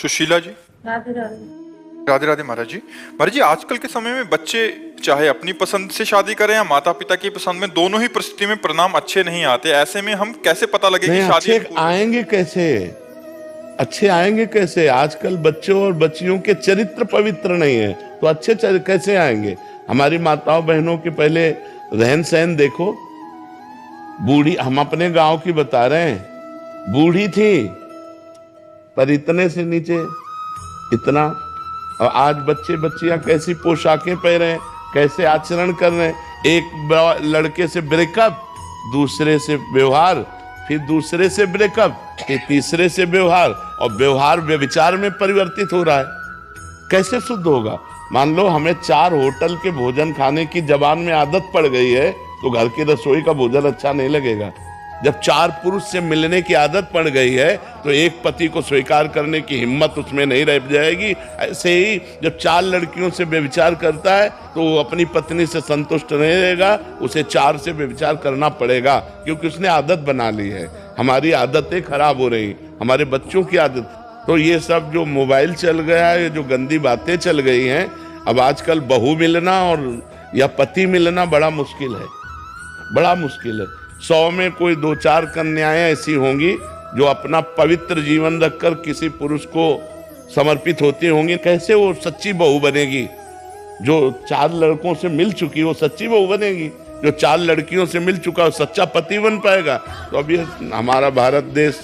सुशीला जी। राधे राधे। राधे राधे महाराज जी। महाराज जी, आजकल के समय में बच्चे चाहे अपनी पसंद से शादी करें या माता पिता की पसंद में, दोनों ही परिस्थिति में परिणाम अच्छे नहीं आते। ऐसे में हम कैसे पता लगे नहीं, कि शादी अच्छे आएंगे कैसे? अच्छे आएंगे कैसे? आजकल बच्चों और बच्चियों के चरित्र पवित्र नहीं है, तो अच्छे कैसे आएंगे? हमारी माताओं बहनों के पहले रहन सहन देखो। बूढ़ी, हम अपने गांव की बता रहे हैं, बूढ़ी थी पर इतने से नीचे इतना, और आज बच्चे बच्चियां कैसी पोशाकें पहने हैं, कैसे आचरण कर रहे हैं। एक लड़के से ब्रेकअप, दूसरे से व्यवहार, फिर दूसरे से ब्रेकअप, फिर तीसरे से व्यवहार, और व्यवहार व्यभिचार में परिवर्तित हो रहा है। कैसे शुद्ध होगा? मान लो हमें 4 होटल के भोजन खाने की जबान में आदत पड़ गई है, तो घर की रसोई का भोजन अच्छा नहीं लगेगा। जब 4 पुरुष से मिलने की आदत पड़ गई है, तो एक पति को स्वीकार करने की हिम्मत उसमें नहीं रह जाएगी। ऐसे ही जब 4 लड़कियों से व्यभिचार करता है, तो वो अपनी पत्नी से संतुष्ट नहीं रहेगा, उसे 4 से व्यभिचार करना पड़ेगा, क्योंकि उसने आदत बना ली है। हमारी आदतें खराब हो रही, हमारे बच्चों की आदत। तो ये सब जो मोबाइल चल गया है, जो गंदी बातें चल गई हैं, अब आजकल बहू मिलना और या पति मिलना बड़ा मुश्किल है, बड़ा मुश्किल है। 100 में कोई 2-4 कन्याएं ऐसी होंगी जो अपना पवित्र जीवन रखकर किसी पुरुष को समर्पित होती होंगी। कैसे वो सच्ची बहू बनेगी? जो 4 लड़कों से मिल चुकी वो सच्ची बहू बनेगी? जो 4 लड़कियों से मिल चुका वो सच्चा पति बन पाएगा? तो अब ये हमारा भारत देश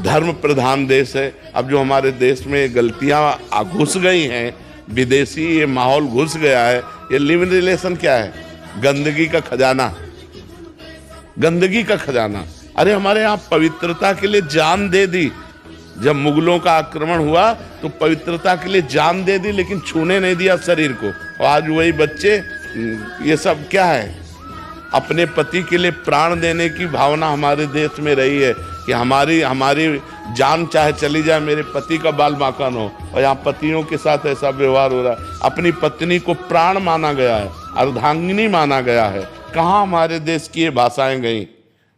धर्म प्रधान देश है। अब जो हमारे देश में गलतियां घुस गई हैं, विदेशी ये माहौल घुस गया है। ये लिव इन रिलेशन क्या है? गंदगी का खजाना, गंदगी का खजाना। अरे हमारे यहाँ पवित्रता के लिए जान दे दी। जब मुगलों का आक्रमण हुआ तो पवित्रता के लिए जान दे दी, लेकिन छूने नहीं दिया शरीर को। और आज वही बच्चे, ये सब क्या है? अपने पति के लिए प्राण देने की भावना हमारे देश में रही है कि हमारी जान चाहे चली जाए, मेरे पति का बाल बांकन हो। और यहाँ पतियों के साथ ऐसा व्यवहार हो रहा है। अपनी पत्नी को प्राण माना गया है, अर्धांगिनी माना गया है। कहाँ हमारे देश की ये भाषाएं गई?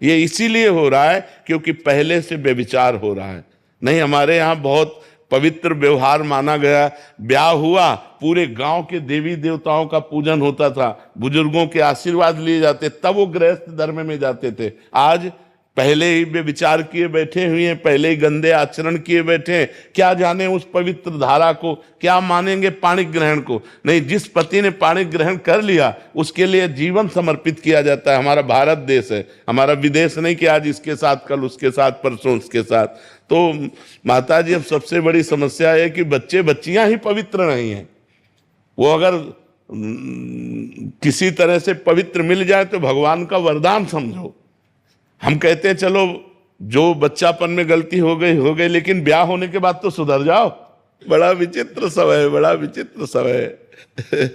ये इसीलिए हो रहा है क्योंकि पहले से व्यभिचार हो रहा है। नहीं, हमारे यहाँ बहुत पवित्र व्यवहार माना गया। ब्याह हुआ, पूरे गांव के देवी देवताओं का पूजन होता था, बुजुर्गों के आशीर्वाद लिए जाते, तब वो गृहस्थ धर्म में जाते थे। आज पहले ही व्यभिचार किए बैठे हुए हैं, पहले ही गंदे आचरण किए बैठे हैं। क्या जाने उस पवित्र धारा को, क्या मानेंगे पाणी ग्रहण को? नहीं, जिस पति ने पाणी ग्रहण कर लिया उसके लिए जीवन समर्पित किया जाता है। हमारा भारत देश है, हमारा विदेश नहीं कि आज इसके साथ, कल उसके साथ, परसों उसके साथ। तो माता जी, अब सबसे बड़ी समस्या है कि बच्चे बच्चियां ही पवित्र नहीं हैं। वो अगर किसी तरह से पवित्र मिल जाए तो भगवान का वरदान समझो। हम कहते हैं चलो जो बच्चापन में गलती हो गई, लेकिन ब्याह होने के बाद तो सुधर जाओ। बड़ा विचित्र समय है, बड़ा विचित्र समय है।